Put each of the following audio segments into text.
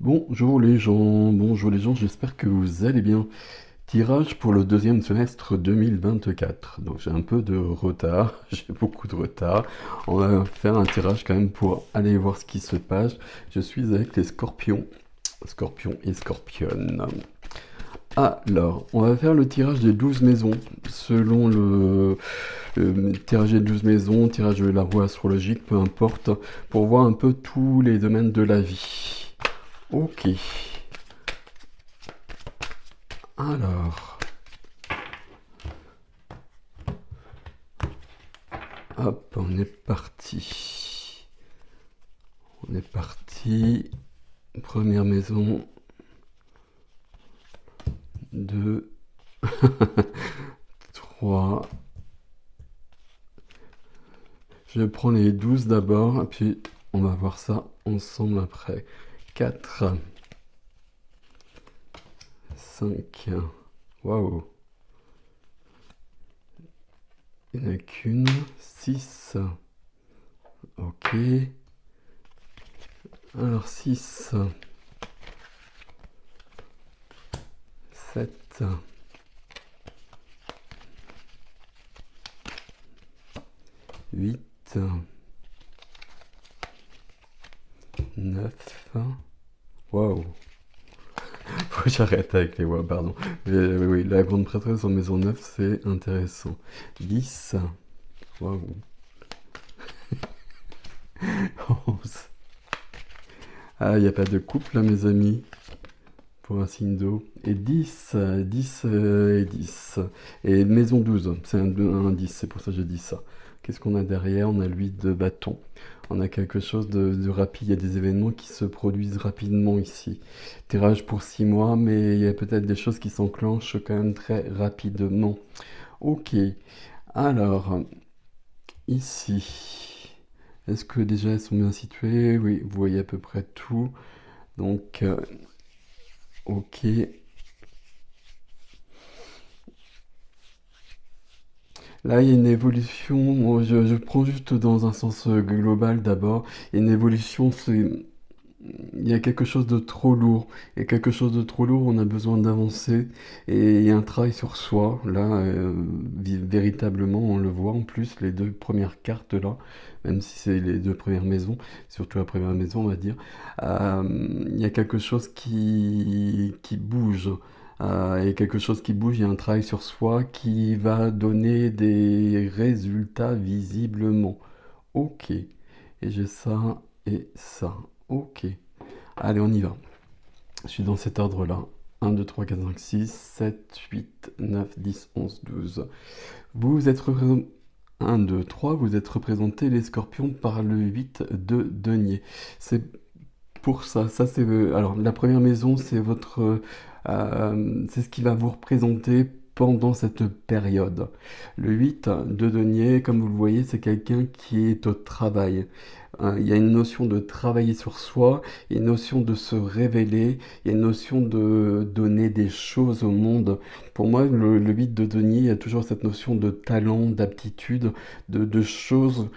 Bonjour les gens, j'espère que vous allez bien. Tirage pour le deuxième semestre 2024. Donc j'ai un peu de retard, j'ai beaucoup de retard. On va faire un tirage quand même pour aller voir ce qui se passe. Je suis avec les scorpions, scorpions et scorpionnes. Alors, on va faire le tirage des 12 maisons, selon le tirage des 12 maisons, tirage de la roue astrologique, peu importe, pour voir un peu tous les domaines de la vie. Ok. Alors, hop, on est parti. On est parti. Première maison. 2, 3. Je prends les 12 d'abord, et puis on va voir ça ensemble après. 4, 5. Waouh. Il n'y en a qu'une. 6. Ok. Alors 6. 7. 8. 9. Waouh. Faut que j'arrête avec les voix, pardon. Mais, oui, la grande prêtresse en maison 9, c'est intéressant. 10. Waouh. 11. Ah, il n'y a pas de couple, là, mes amis, pour un signe d'eau. Et 10. 10 et 10. Et maison 12, c'est un 10, c'est pour ça que je dis ça. Qu'est-ce qu'on a derrière? On a l'huile de bâton. On a quelque chose de rapide. Il y a des événements qui se produisent rapidement ici. Tirage pour 6 mois, mais il y a peut-être des choses qui s'enclenchent quand même très rapidement. Ok. Alors, ici, est-ce que déjà elles sont bien situées? Oui, vous voyez à peu près tout. Donc, ok. Là, il y a une évolution. Moi, je prends juste dans un sens global d'abord. Il y a une évolution, il y a quelque chose de trop lourd. Et quelque chose de trop lourd, on a besoin d'avancer. Et il y a un travail sur soi. Là, véritablement, on le voit en plus, les deux premières cartes là, même si c'est les deux premières maisons, surtout la première maison, on va dire. Il y a quelque chose qui bouge. Il y a quelque chose qui bouge, il y a un travail sur soi qui va donner des résultats visiblement. Ok. Et j'ai ça et ça. Ok. Allez, on y va. Je suis dans cet ordre-là. 1, 2, 3, 4, 5, 6, 7, 8, 9, 10, 11, 12. Vous êtes représenté... 1, 2, 3, vous êtes représenté les scorpions par le 8 de denier. C'est pour ça, c'est... Alors, la première maison, c'est votre... c'est ce qui va vous représenter pendant cette période. Le 8 de denier, comme vous le voyez, c'est quelqu'un qui est au travail. Il y a une notion de travailler sur soi, il y a une notion de se révéler, il y a une notion de donner des choses au monde. Pour moi, le 8 de denier, il y a toujours cette notion de talent, d'aptitude, de choses...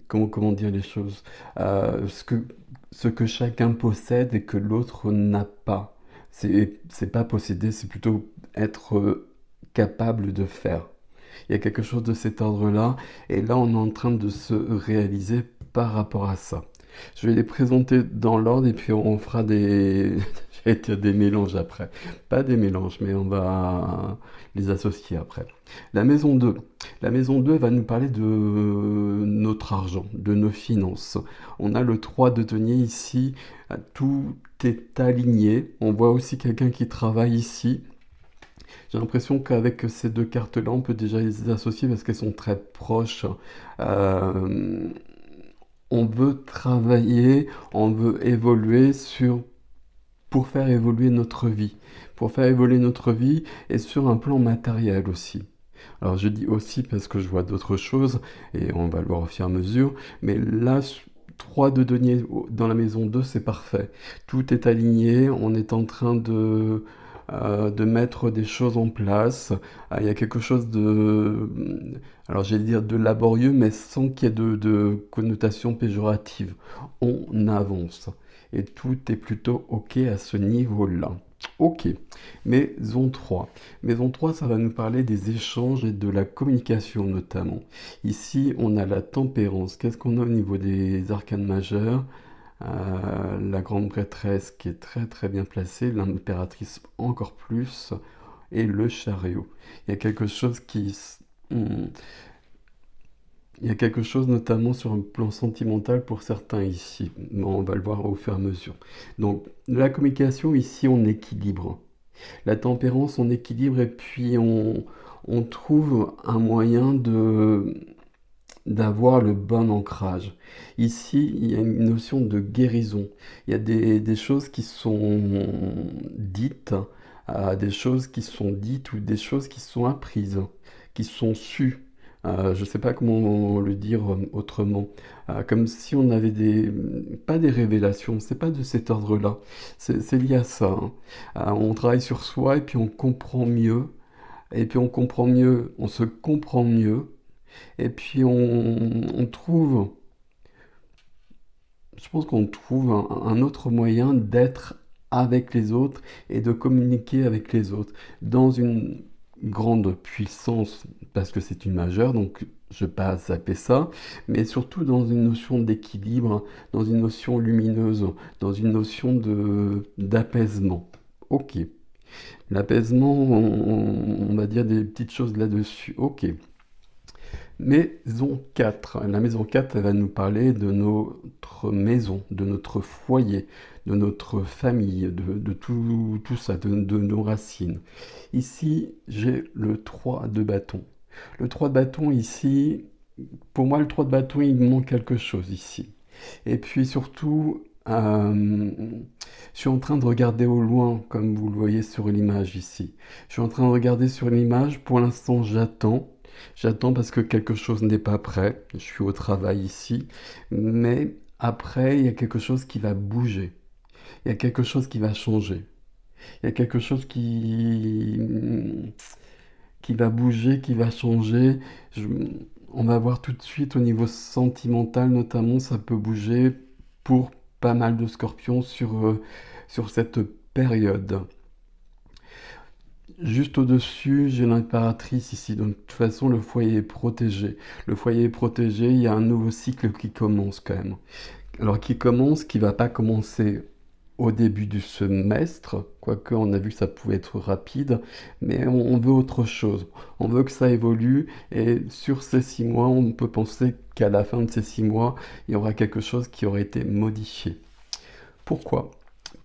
comment dire les choses? Ce que chacun possède et que l'autre n'a pas. C'est pas posséder, c'est plutôt être capable de faire. Il y a quelque chose de cet ordre-là, et là on est en train de se réaliser par rapport à ça. Je vais les présenter dans l'ordre et puis on fera des, j'allais dire des mélanges après. Pas des mélanges, mais on va les associer après. La maison 2. La maison 2 va nous parler de notre argent, de nos finances. On a le 3 de denier ici, tout est aligné. On voit aussi quelqu'un qui travaille ici. J'ai l'impression qu'avec ces deux cartes-là, on peut déjà les associer parce qu'elles sont très proches. Euh, on veut travailler, on veut évoluer pour faire évoluer notre vie. Pour faire évoluer notre vie et sur un plan matériel aussi. Alors je dis aussi parce que je vois d'autres choses et on va le voir au fur et à mesure. Mais là, 3 de denier dans la maison 2, c'est parfait. Tout est aligné, on est en train de mettre des choses en place. Il y a quelque chose de... alors j'allais dire de laborieux, mais sans qu'il y ait de connotation péjorative. On avance. Et tout est plutôt OK à ce niveau-là. OK. Maison 3. Maison 3, ça va nous parler des échanges et de la communication notamment. Ici, on a la tempérance. Qu'est-ce qu'on a au niveau des arcanes majeurs? La grande prêtresse qui est très très bien placée, l'impératrice encore plus, et le chariot. Il y a quelque chose hmm, il y a quelque chose notamment sur un plan sentimental pour certains ici. Bon, on va le voir au fur et à mesure. Donc, la communication ici, on équilibre. La tempérance, on équilibre et puis on trouve un moyen d'avoir le bon ancrage. Ici, il y a une notion de guérison. Il y a des choses qui sont dites, des choses qui sont dites ou des choses qui sont apprises, qui sont sues. Je ne sais pas comment le dire autrement. Comme si on avait pas des révélations, c'est pas de cet ordre-là. C'est lié à ça, hein. On travaille sur soi et puis on comprend mieux. Et puis on comprend mieux, on se comprend mieux. Et puis on trouve, je pense qu'on trouve un autre moyen d'être avec les autres et de communiquer avec les autres dans une grande puissance, parce que c'est une majeure, donc je ne vais pas zapper ça, mais surtout dans une notion d'équilibre, dans une notion lumineuse, dans une notion d'apaisement. Ok. L'apaisement, on va dire des petites choses là-dessus. Ok. Maison 4. La maison 4, elle va nous parler de notre maison, de notre foyer, de notre famille, de tout ça, de nos racines. Ici, j'ai le 3 de bâton. Le 3 de bâton ici, pour moi, le 3 de bâton, il me manque quelque chose ici. Et puis surtout, je suis en train de regarder au loin, comme vous le voyez sur l'image ici. Je suis en train de regarder sur l'image. Pour l'instant, j'attends. J'attends parce que quelque chose n'est pas prêt. Je suis au travail ici. Mais après, il y a quelque chose qui va bouger. Il y a quelque chose qui va changer. Il y a quelque chose qui va bouger, qui va changer. Je- on va voir tout de suite au niveau sentimental notamment, ça peut bouger pour pas mal de scorpions sur cette période. Juste au-dessus, j'ai l'impératrice ici. Donc, de toute façon, le foyer est protégé. Le foyer est protégé, il y a un nouveau cycle qui commence quand même. Alors, qui commence, qui va pas commencer au début du semestre, quoique on a vu que ça pouvait être rapide, mais on veut autre chose. On veut que ça évolue et sur ces 6 mois, on peut penser qu'à la fin de ces 6 mois, il y aura quelque chose qui aurait été modifié. Pourquoi?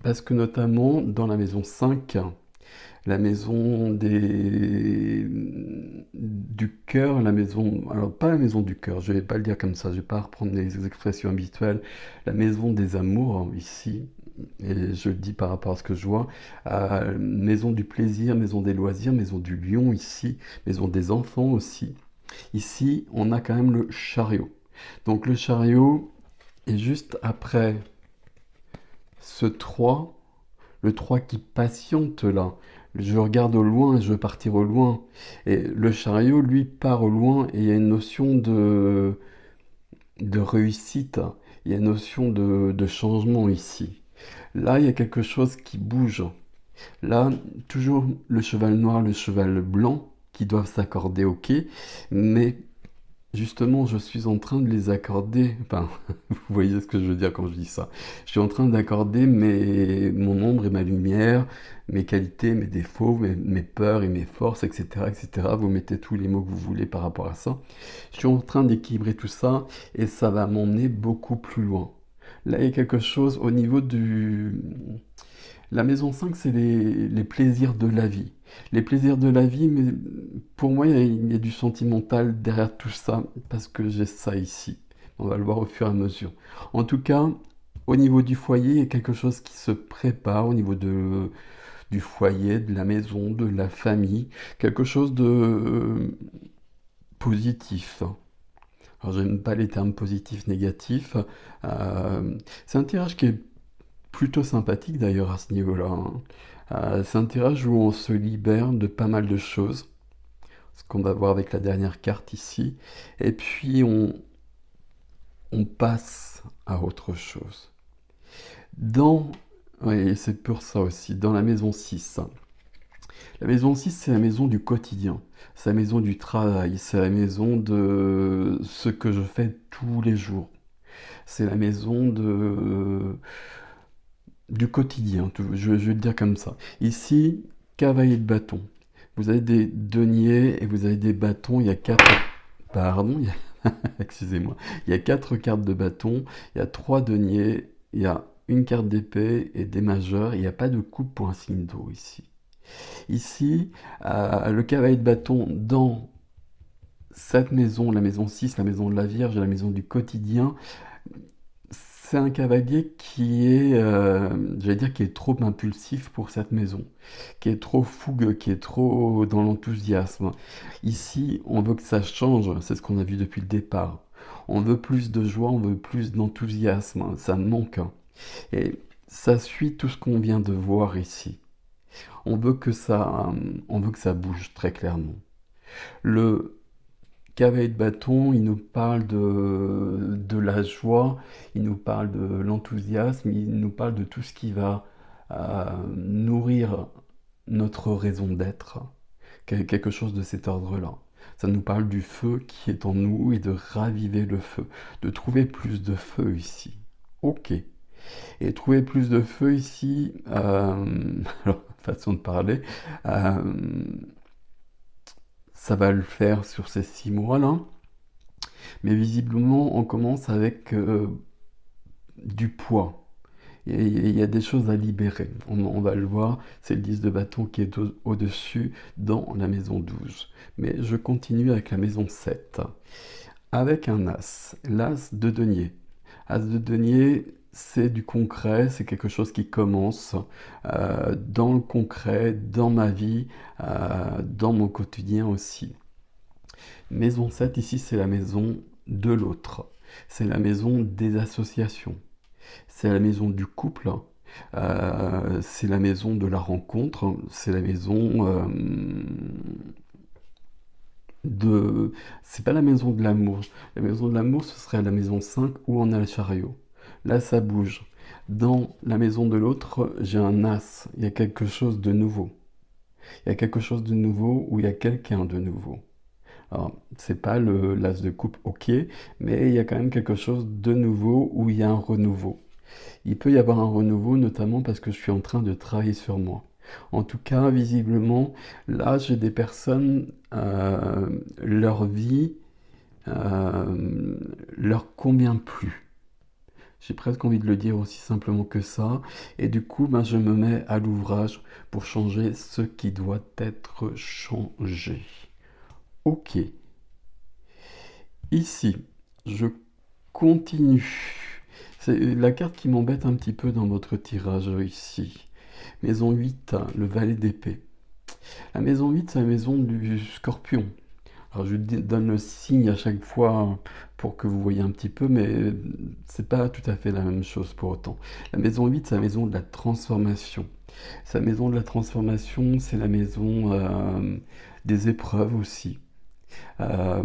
Parce que notamment dans la maison 5, la maison du cœur, la maison, alors pas la maison du cœur, je vais pas le dire comme ça, je vais pas reprendre les expressions habituelles, la maison des amours hein, ici, et je le dis par rapport à ce que je vois, maison du plaisir, maison des loisirs, maison du lion ici, maison des enfants aussi. Ici, on a quand même le chariot. Donc le chariot est juste après ce 3, le 3 qui patiente là. Je regarde au loin, je veux partir au loin. Et le chariot, lui, part au loin et il y a une notion de réussite. Il y a une notion de changement ici. Là, il y a quelque chose qui bouge. Là, toujours le cheval noir, le cheval blanc qui doivent s'accorder, ok. Mais justement, je suis en train de les accorder. Enfin, vous voyez ce que je veux dire quand je dis ça. Je suis en train d'accorder mon ombre et ma lumière, mes qualités, mes défauts, mes peurs et mes forces, etc., etc. Vous mettez tous les mots que vous voulez par rapport à ça. Je suis en train d'équilibrer tout ça et ça va m'emmener beaucoup plus loin. Là, il y a quelque chose au niveau du... La maison 5, c'est les plaisirs de la vie. Les plaisirs de la vie, mais pour moi, il y a du sentimental derrière tout ça, parce que j'ai ça ici. On va le voir au fur et à mesure. En tout cas, au niveau du foyer, il y a quelque chose qui se prépare au niveau du foyer, de la maison, de la famille. Quelque chose de positif. Alors, j'aime pas les termes positifs, négatifs. C'est un tirage qui est plutôt sympathique d'ailleurs à ce niveau-là, hein. C'est un tirage où on se libère de pas mal de choses. ce qu'on va voir avec la dernière carte ici. Et puis on passe à autre chose. Dans, oui, c'est pour ça aussi, dans la maison 6. La maison 6, c'est la maison du quotidien. C'est la maison du travail. C'est la maison de ce que je fais tous les jours. C'est la maison du quotidien. Je vais le dire comme ça. Ici, cavalier de bâton. Vous avez des deniers et vous avez des bâtons. Il y a quatre. Pardon, excusez-moi. Il y a quatre cartes de bâton. Il y a trois deniers. Il y a une carte d'épée et des majeurs. Il n'y a pas de coupe pour un signe d'eau ici. Ici, le cavalier de bâton dans cette maison, la maison 6, la maison de la Vierge, la maison du quotidien, c'est un cavalier qui est, j'allais dire, qui est trop impulsif pour cette maison, qui est trop fougueux, qui est trop dans l'enthousiasme. Ici, on veut que ça change, c'est ce qu'on a vu depuis le départ. On veut plus de joie, on veut plus d'enthousiasme, ça manque. Et ça suit tout ce qu'on vient de voir ici. On veut que ça bouge très clairement. Le cavalier de bâton, il nous parle de la joie, il nous parle de l'enthousiasme, il nous parle de tout ce qui va nourrir notre raison d'être, quelque chose de cet ordre-là. Ça nous parle du feu qui est en nous et de raviver le feu, de trouver plus de feu ici. Ok. Et trouver plus de feu ici, alors, façon de parler, euh, ça va le faire sur ces 6 mois-là. Mais visiblement, on commence avec du poids. Et il y a des choses à libérer. On va le voir, c'est le 10 de bâton qui est au-dessus dans la maison 12. Mais je continue avec la maison 7. Avec un as, l'as de denier. As de denier, c'est du concret, c'est quelque chose qui commence dans le concret, dans ma vie, dans mon quotidien aussi. Maison 7, ici, c'est la maison de l'autre. C'est la maison des associations. C'est la maison du couple. C'est la maison de la rencontre. C'est la maison de... C'est pas la maison de l'amour. La maison de l'amour, ce serait la maison 5 où on a le chariot. Là, ça bouge. Dans la maison de l'autre, j'ai un as. Il y a quelque chose de nouveau. Il y a quelque chose de nouveau où il y a quelqu'un de nouveau. Alors, c'est pas l'as de coupe, ok, mais il y a quand même quelque chose de nouveau où il y a un renouveau. Il peut y avoir un renouveau, notamment parce que je suis en train de travailler sur moi. En tout cas, visiblement, là, j'ai des personnes, leur vie leur convient plus. J'ai presque envie de le dire aussi simplement que ça. Et du coup, ben, je me mets à l'ouvrage pour changer ce qui doit être changé. Ok. Ici, je continue. C'est la carte qui m'embête un petit peu dans votre tirage ici. Maison 8, le valet d'épée. La maison 8, c'est la maison du scorpion. Alors je donne le signe à chaque fois pour que vous voyez un petit peu, mais c'est pas tout à fait la même chose pour autant. La maison 8, c'est la maison de la transformation. C'est la maison de la transformation, c'est la maison des épreuves aussi. Euh,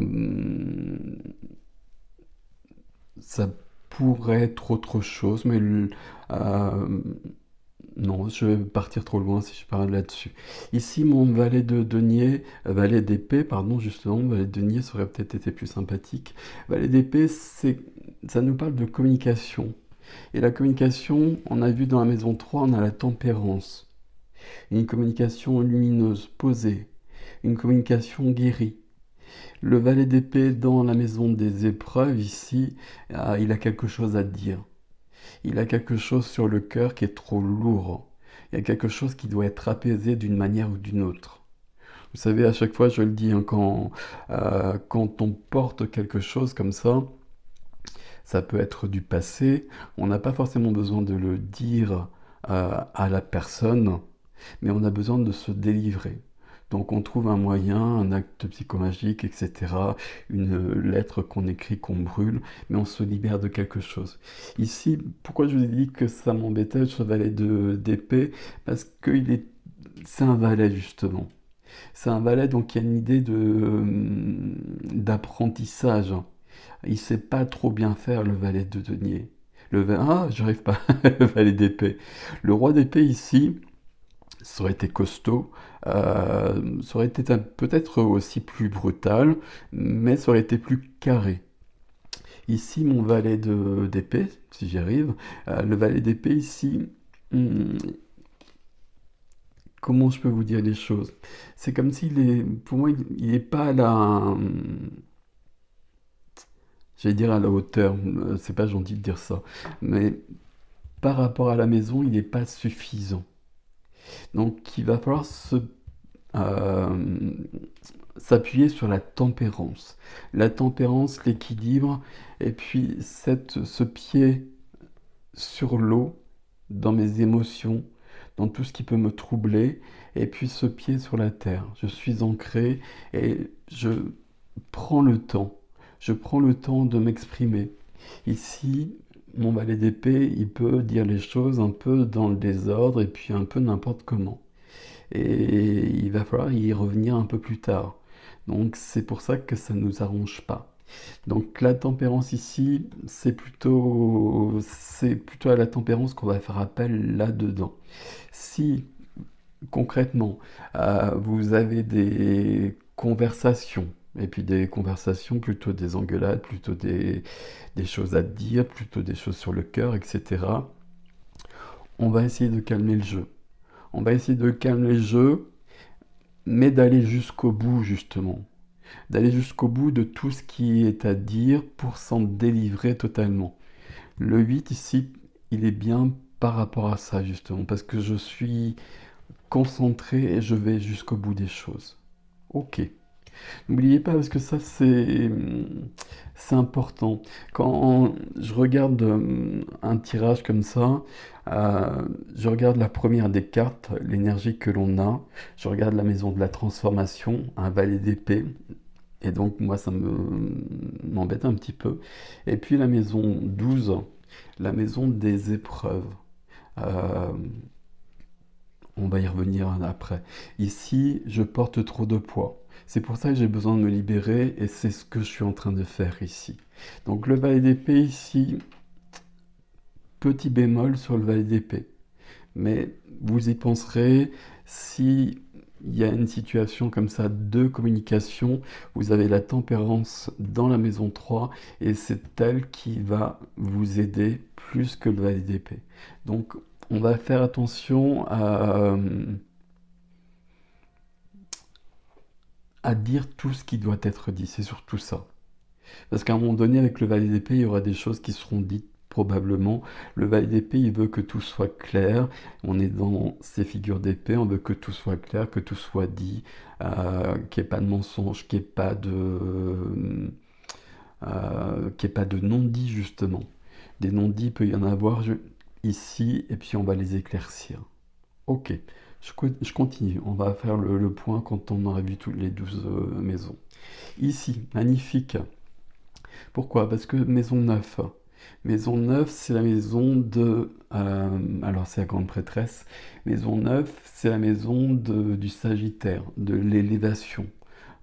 Ça pourrait être autre chose, mais euh, non, je vais partir trop loin si je parle là-dessus. Ici, mon valet de denier, valet d'épée, pardon, justement, valet de denier ça aurait peut-être été plus sympathique. Valet d'épée, ça nous parle de communication. Et la communication, on a vu dans la maison 3, on a la tempérance. Une communication lumineuse, posée. Une communication guérie. Le valet d'épée dans la maison des épreuves, ici, il a quelque chose à dire. Il a quelque chose sur le cœur qui est trop lourd. Il y a quelque chose qui doit être apaisé d'une manière ou d'une autre. Vous savez, à chaque fois, je le dis, hein, quand on porte quelque chose comme ça peut être du passé. On n'a pas forcément besoin de le dire à la personne, mais on a besoin de se délivrer. Donc on trouve un moyen, un acte psychomagique, etc., une lettre qu'on écrit, qu'on brûle, mais on se libère de quelque chose. Ici, pourquoi je vous ai dit que ça m'embêtait, ce valet d'épée? Parce que c'est un valet, justement. C'est un valet donc qui a une idée d'apprentissage. Il sait pas trop bien faire le valet de denier. Ah, j'arrive pas, le valet d'épée. Le roi d'épée ici, ça aurait été costaud, ça aurait été peut-être aussi plus brutal, mais ça aurait été plus carré. Ici, mon valet d'épée, si j'y arrive, le valet d'épée ici, hmm, comment je peux vous dire les choses? C'est comme s'il est, pour moi, il n'est pas à la, j'allais dire à la hauteur, c'est pas gentil de dire ça, mais par rapport à la maison, il n'est pas suffisant. Donc, il va falloir euh, s'appuyer sur la tempérance. La tempérance, l'équilibre, et puis ce pied sur l'eau, dans mes émotions, dans tout ce qui peut me troubler, et puis ce pied sur la terre. Je suis ancré et je prends le temps. Je prends le temps de m'exprimer. Ici, mon valet d'épée, il peut dire les choses un peu dans le désordre et puis un peu n'importe comment. Et il va falloir y revenir un peu plus tard. Donc c'est pour ça que ça ne nous arrange pas. Donc la tempérance ici, c'est plutôt à la tempérance qu'on va faire appel là-dedans. Si concrètement vous avez des conversations, et puis des conversations, plutôt des engueulades, plutôt des choses à dire, plutôt des choses sur le cœur, etc., on va essayer de calmer le jeu. On va essayer de calmer le jeu, mais d'aller jusqu'au bout justement. D'aller jusqu'au bout de tout ce qui est à dire pour s'en délivrer totalement. Le 8 ici, il est bien par rapport à ça justement, parce que je suis concentré et je vais jusqu'au bout des choses. Ok. N'oubliez pas, parce que ça c'est important. Quand je regarde un tirage comme ça, je regarde la première des cartes, l'énergie que l'on a, je regarde la maison de la transformation, un valet d'épée, et donc moi ça m'embête un petit peu. Et puis la maison 12, la maison des épreuves. Euh, on va y revenir après. Ici, je porte trop de poids. C'est pour ça que j'ai besoin de me libérer et c'est ce que je suis en train de faire ici. Donc le valet d'épée ici, petit bémol sur le valet d'épée. Mais vous y penserez si il y a une situation comme ça de communication, vous avez la tempérance dans la maison 3 et c'est elle qui va vous aider plus que le valet d'épée. Donc on va faire attention à dire tout ce qui doit être dit, c'est surtout ça. Parce qu'à un moment donné, avec le valet d'épée, il y aura des choses qui seront dites probablement. Le valet d'épée, il veut que tout soit clair. On est dans ces figures d'épée, on veut que tout soit clair, que tout soit dit, qu'il n'y ait pas de mensonge, qu'il n'y ait pas de non-dit justement. Des non-dits, il peut y en avoir ici, et puis on va les éclaircir. Ok, je continue. On va faire le point quand on aura vu toutes les 12 maisons. Ici, magnifique. Pourquoi? Parce que maison 9. Maison 9, c'est la maison de... alors, c'est la grande prêtresse. Maison 9, c'est la maison du Sagittaire, de l'élévation,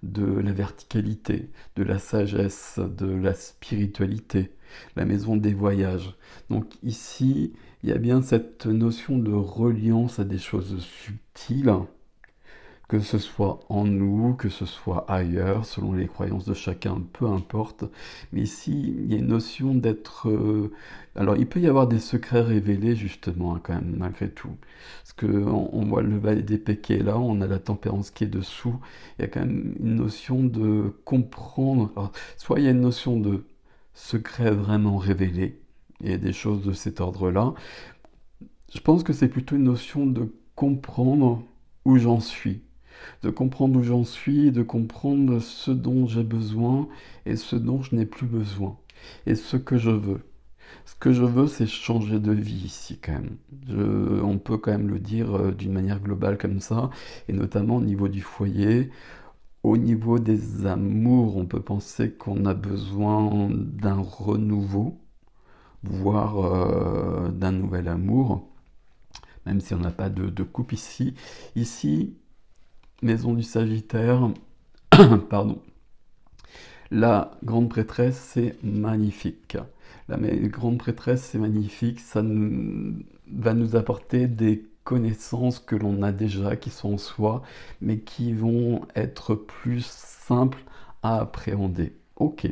de la verticalité, de la sagesse, de la spiritualité, la maison des voyages. Donc ici, il y a bien cette notion de reliance à des choses subtiles, que ce soit en nous, que ce soit ailleurs, selon les croyances de chacun, peu importe. Mais ici, il y a une notion d'être... Alors, il peut y avoir des secrets révélés, justement, hein, quand même, malgré tout. Parce qu'on voit le valet d'épée qui est là, on a la tempérance qui est dessous. Il y a quand même une notion de comprendre. Alors, soit il y a une notion de secret vraiment révélé, il y a des choses de cet ordre-là. Je pense que c'est plutôt une notion de comprendre où j'en suis, de comprendre où j'en suis, de comprendre ce dont j'ai besoin et ce dont je n'ai plus besoin, et ce que je veux. Ce que je veux, c'est changer de vie ici quand même. On peut quand même le dire d'une manière globale comme ça, et notamment au niveau du foyer, au niveau des amours, on peut penser qu'on a besoin d'un renouveau, voire d'un nouvel amour, même si on n'a pas de couple ici. Ici, maison du Sagittaire, pardon. La grande prêtresse, c'est magnifique. Grande prêtresse, c'est magnifique. Va nous apporter des connaissances que l'on a déjà, qui sont en soi, mais qui vont être plus simples à appréhender. Ok.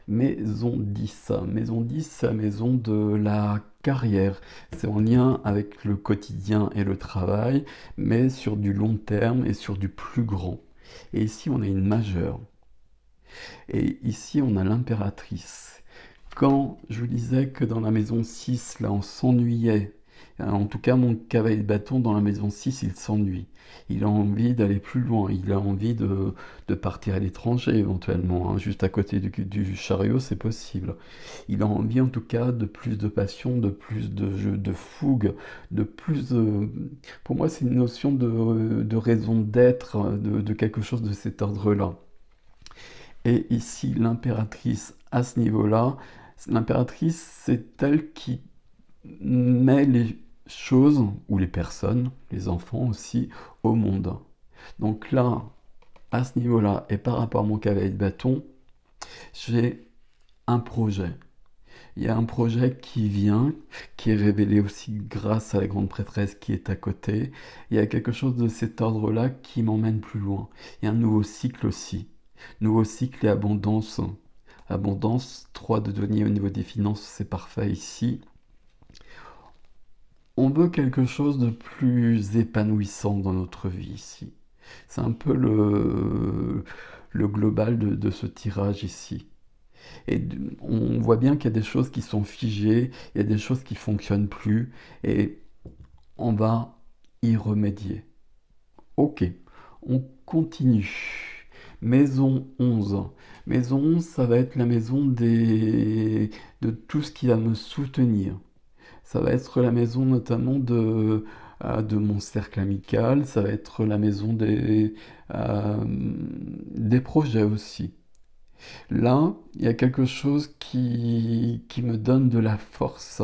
Maison 10. Maison 10, c'est la maison de la carrière. C'est en lien avec le quotidien et le travail, mais sur du long terme et sur du plus grand. Et ici, on a une majeure. Et ici, on a l'impératrice. Quand je vous disais que dans la maison 6, là, on s'ennuyait, en tout cas, mon cavalier de bâton, dans la maison 6, il s'ennuie. Il a envie d'aller plus loin, il a envie de partir à l'étranger éventuellement, hein. Juste à côté du chariot, c'est possible. Il a envie en tout cas de plus de passion, de plus de jeu, de fougue, de plus de... Pour moi, c'est une notion de raison d'être, de quelque chose de cet ordre-là. Et ici, l'impératrice, à ce niveau-là, l'impératrice, c'est elle qui met les choses, ou les personnes, les enfants aussi, au monde. Donc là, à ce niveau-là, et par rapport à mon cavalier de bâton, j'ai un projet. Il y a un projet qui vient, qui est révélé aussi grâce à la grande prêtresse qui est à côté. Il y a quelque chose de cet ordre-là qui m'emmène plus loin. Il y a un nouveau cycle aussi. Nouveau cycle et abondance. Abondance, 3 de denier au niveau des finances, c'est parfait ici. On veut quelque chose de plus épanouissant dans notre vie ici. C'est un peu le global de ce tirage ici. Et on voit bien qu'il y a des choses qui sont figées, il y a des choses qui ne fonctionnent plus, et on va y remédier. Ok, on continue. Maison 11. Maison 11, ça va être la maison de tout ce qui va me soutenir. Ça va être la maison notamment de mon cercle amical, ça va être la maison des projets aussi. Là, il y a quelque chose qui me donne de la force.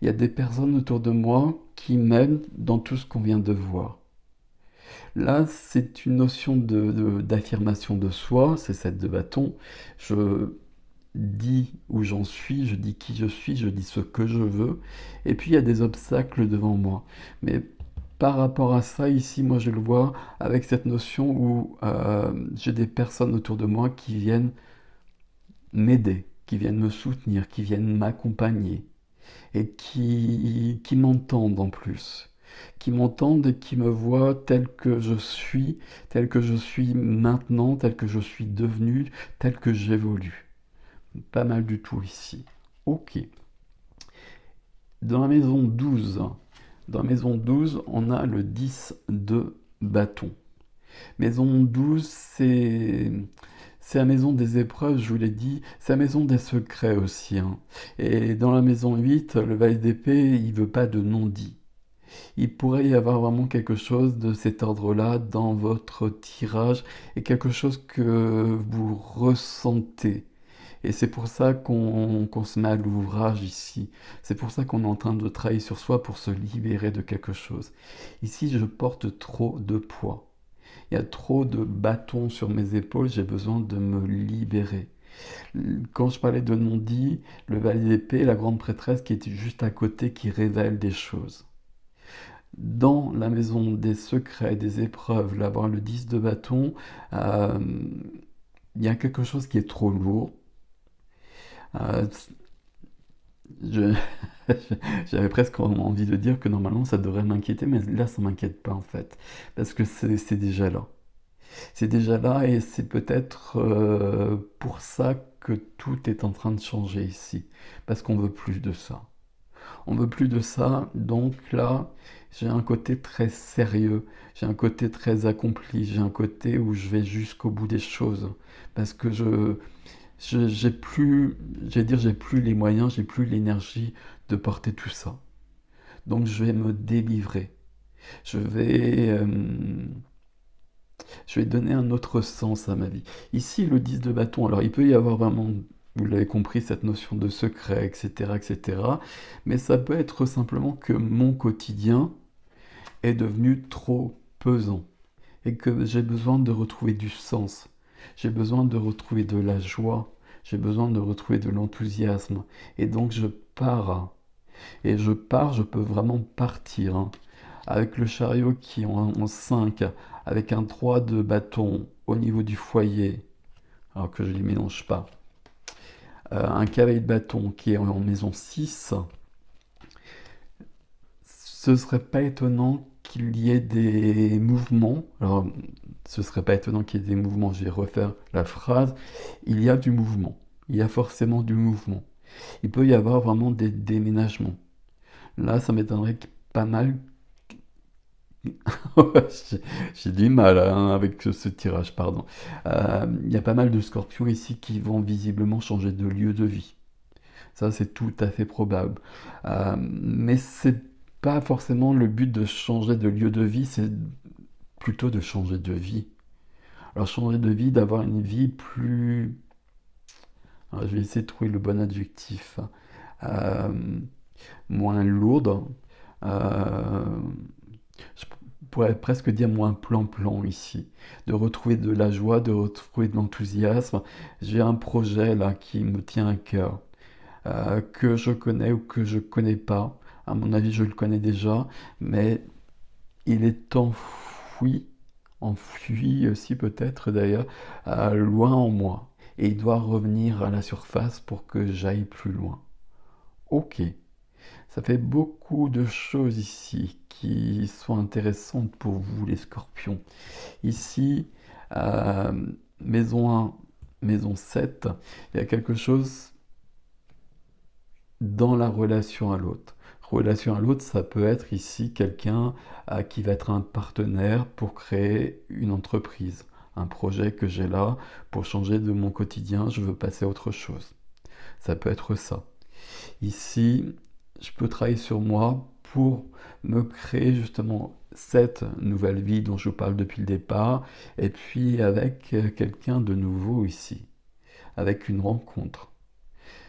Il y a des personnes autour de moi qui m'aident dans tout ce qu'on vient de voir. Là, c'est une notion d'affirmation de soi, c'est cette de bâton. Je dis où j'en suis, je dis qui je suis, je dis ce que je veux. Et puis, il y a des obstacles devant moi. Mais par rapport à ça, ici, moi, je le vois avec cette notion où j'ai des personnes autour de moi qui viennent m'aider, qui viennent me soutenir, qui viennent m'accompagner et qui m'entendent en plus, qui m'entendent et qui me voient tel que je suis maintenant, tel que je suis devenu, tel que j'évolue. Pas mal du tout ici. Ok. Dans la maison 12, on a le 10 de bâton. Maison 12, c'est la maison des épreuves, je vous l'ai dit, c'est la maison des secrets aussi, hein. Et dans la maison 8, le valet d'épée, il veut pas de non-dit. Il pourrait y avoir vraiment quelque chose de cet ordre-là dans votre tirage et quelque chose que vous ressentez. Et c'est pour ça qu'on se met à l'ouvrage ici. C'est pour ça qu'on est en train de travailler sur soi pour se libérer de quelque chose. Ici, je porte trop de poids. Il y a trop de bâtons sur mes épaules, j'ai besoin de me libérer. Quand je parlais de non-dit, le valet d'épée, la grande prêtresse qui est juste à côté, qui révèle des choses. Dans la maison des secrets, des épreuves, là, voir le 10 de bâton, euh, il y a quelque chose qui est trop lourd. Euh, je- J'avais presque envie de dire que normalement ça devrait m'inquiéter, mais là ça m'inquiète pas en fait, parce que c'est déjà là. C'est déjà là et c'est peut-être pour ça que tout est en train de changer ici, parce qu'on veut plus de ça. On veut plus de ça, donc là, j'ai un côté très sérieux, j'ai un côté très accompli, j'ai un côté où je vais jusqu'au bout des choses, parce que j'ai plus, j'ai plus les moyens, j'ai plus l'énergie de porter tout ça. Donc je vais me délivrer. Je vais, euh, je vais donner un autre sens à ma vie. Ici, le 10 de bâton, alors il peut y avoir vraiment, vous l'avez compris, cette notion de secret, etc., etc. Mais ça peut être simplement que mon quotidien est devenu trop pesant. et que j'ai besoin de retrouver du sens. J'ai besoin de retrouver de la joie. J'ai besoin de retrouver de l'enthousiasme. Et donc je pars. Et je pars, je peux vraiment partir, hein. Avec le chariot qui est en 5, avec un 3 de bâton au niveau du foyer, alors que je ne les mélange pas. Un cavalier de bâton qui est en maison 6, ce serait pas étonnant qu'il y ait des mouvements. Alors, ce serait pas étonnant qu'il y ait des mouvements. Je vais refaire la phrase. Il y a du mouvement. Il y a forcément du mouvement. Il peut y avoir vraiment des déménagements. Là, ça m'étonnerait pas mal. Ouais, j'ai du mal hein, avec ce tirage, pardon. Il y a pas mal de scorpions ici qui vont visiblement changer de lieu de vie. Ça, c'est tout à fait probable. Mais c'est pas forcément le but de changer de lieu de vie, c'est plutôt de changer de vie. Alors, changer de vie, d'avoir une vie plus... Alors, je vais essayer de trouver le bon adjectif. Euh, Moins lourde. Euh, je pourrais presque dire moins plan-plan ici. De retrouver de la joie, de retrouver de l'enthousiasme. J'ai un projet là qui me tient à cœur. Que je connais ou que je connais pas. À mon avis, je le connais déjà, mais il est enfui aussi peut-être d'ailleurs, loin en moi. Et il doit revenir à la surface pour que j'aille plus loin. Ok, ça fait beaucoup de choses ici qui sont intéressantes pour vous les scorpions. Ici, euh, maison 1, maison 7, il y a quelque chose dans la relation à l'autre. Relation à l'autre, ça peut être ici quelqu'un qui va être un partenaire pour créer une entreprise, un projet que j'ai là pour changer de mon quotidien, je veux passer à autre chose. Ça peut être ça. Ici, je peux travailler sur moi pour me créer justement cette nouvelle vie dont je vous parle depuis le départ, et puis avec quelqu'un de nouveau ici, avec une rencontre.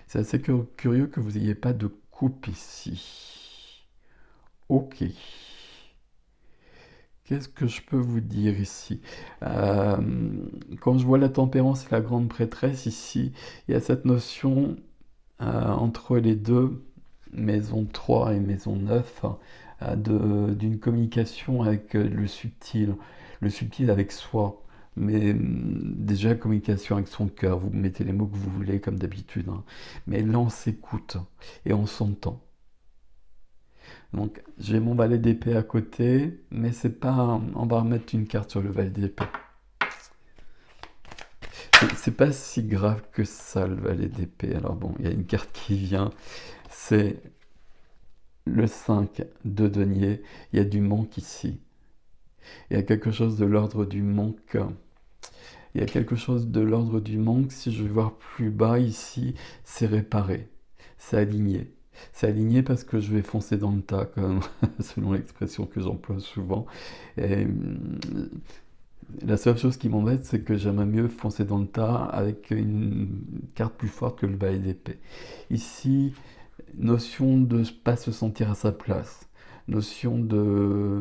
C'est assez curieux que vous n'ayez pas de coupe ici. Ok. Qu'est-ce que je peux vous dire ici? Euh, Quand je vois la tempérance et la grande prêtresse ici, il y a cette notion entre les deux, maison 3 et maison 9, d'une communication avec le subtil avec soi. Mais déjà, communication avec son cœur, vous mettez les mots que vous voulez comme d'habitude, hein. Mais là, on s'écoute et on s'entend. Donc, j'ai mon valet d'épée à côté, mais c'est pas. On va remettre une carte sur le valet d'épée. C'est pas si grave que ça, le valet d'épée. Alors bon, il y a une carte qui vient, c'est le 5 de denier. Il y a du manque ici. Il y a quelque chose de l'ordre du manque. Il y a quelque chose de l'ordre du manque. Si je vais voir plus bas ici, c'est réparé. C'est aligné. C'est aligné parce que je vais foncer dans le tas, comme selon l'expression que j'emploie souvent. Et la seule chose qui m'embête, c'est que j'aimerais mieux foncer dans le tas avec une carte plus forte que le valet d'épée. Ici, notion de ne pas se sentir à sa place, notion de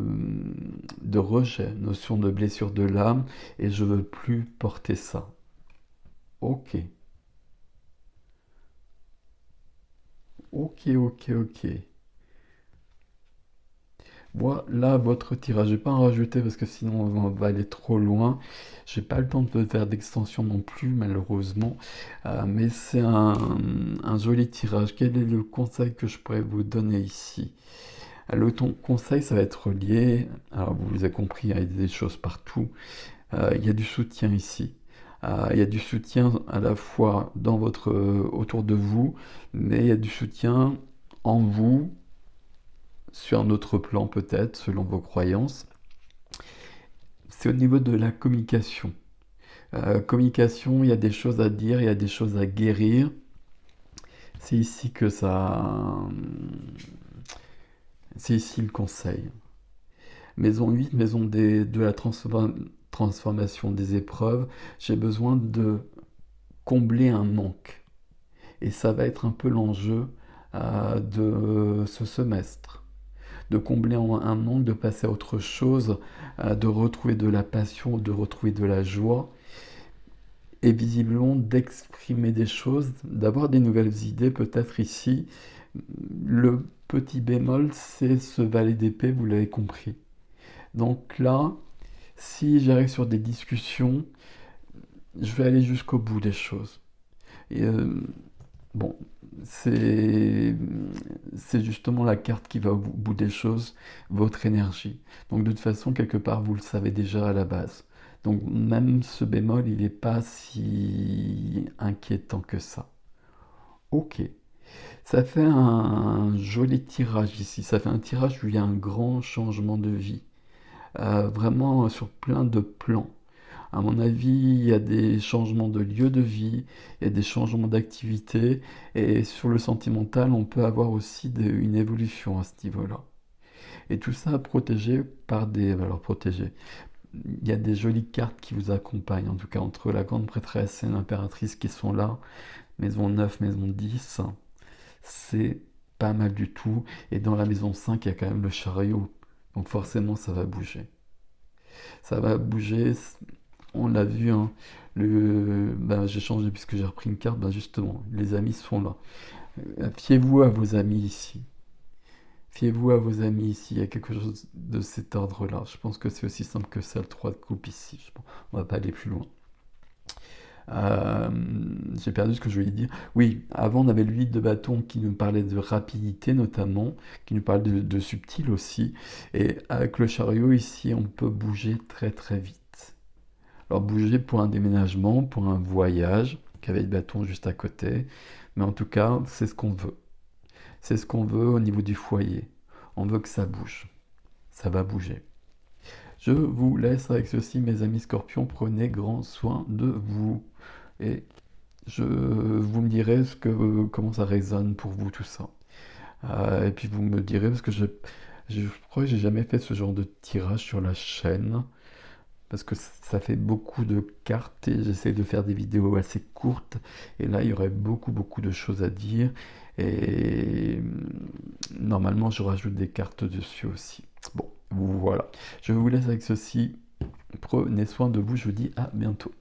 rejet, notion de blessure de l'âme, et je veux plus porter ça. Ok, ok. Moi, là, votre tirage, je vais pas en rajouter parce que sinon on va aller trop loin. J'ai pas le temps de faire d'extension non plus, malheureusement. Mais c'est un joli tirage. Quel est le conseil que je pourrais vous donner ici? Le ton conseil, ça va être lié. Alors, vous avez compris, il y a des choses partout. Il y a du soutien ici. Il y a du soutien à la fois dans autour de vous, mais il y a du soutien en vous sur un autre plan peut-être, selon vos croyances. C'est au niveau de la communication. Communication, il y a des choses à dire, il y a des choses à guérir. C'est ici que ça... C'est ici le conseil. Maison 8, de la transformation des épreuves, j'ai besoin de combler un manque. Et ça va être un peu l'enjeu de ce semestre. de combler un manque, de passer à autre chose, de retrouver de la passion, de retrouver de la joie, et visiblement d'exprimer des choses, d'avoir des nouvelles idées peut-être ici. Le petit bémol, c'est ce valet d'épée, vous l'avez compris. Donc là, si j'arrive sur des discussions, je vais aller jusqu'au bout des choses. Et bon, c'est c'est justement la carte qui va au bout des choses, votre énergie. Donc de toute façon, quelque part, vous le savez déjà à la base. Donc même ce bémol, il n'est pas si inquiétant que ça. Ok, ça fait un joli tirage ici. Ça fait un tirage où il y a un grand changement de vie. Vraiment sur plein de plans. À mon avis, il y a des changements de lieu de vie, il y a des changements d'activité, et sur le sentimental, on peut avoir aussi une évolution à ce niveau-là. Et tout ça protégé par des valeurs protégées. Il y a des jolies cartes qui vous accompagnent, en tout cas entre la grande prêtresse et l'impératrice qui sont là, maison 9, maison 10, c'est pas mal du tout. Et dans la maison 5, il y a quand même le chariot, donc forcément ça va bouger. Ça va bouger, on l'a vu, hein, j'ai changé puisque j'ai repris une carte, justement, les amis sont là. Fiez-vous à vos amis ici. Fiez-vous à vos amis ici, il y a quelque chose de cet ordre-là. Je pense que c'est aussi simple que ça, le 3 de coupe ici. On va pas aller plus loin. Euh, j'ai perdu ce que je voulais dire. Oui, avant on avait le 8 de bâton qui nous parlait de rapidité notamment, qui nous parle de subtil aussi. Et avec le chariot ici, on peut bouger très très vite. Alors bouger pour un déménagement, pour un voyage, qu'avec le bâton juste à côté. Mais en tout cas, c'est ce qu'on veut. C'est ce qu'on veut au niveau du foyer. On veut que ça bouge. Ça va bouger. Je vous laisse avec ceci, mes amis scorpions. Prenez grand soin de vous. Et vous me direz comment ça résonne pour vous tout ça. Et puis vous me direz, parce que je crois que j'ai jamais fait ce genre de tirage sur la chaîne. Parce que ça fait beaucoup de cartes et j'essaie de faire des vidéos assez courtes. Et là, il y aurait beaucoup de choses à dire. Et normalement, je rajoute des cartes dessus aussi. Bon, voilà. Je vous laisse avec ceci. Prenez soin de vous. Je vous dis à bientôt.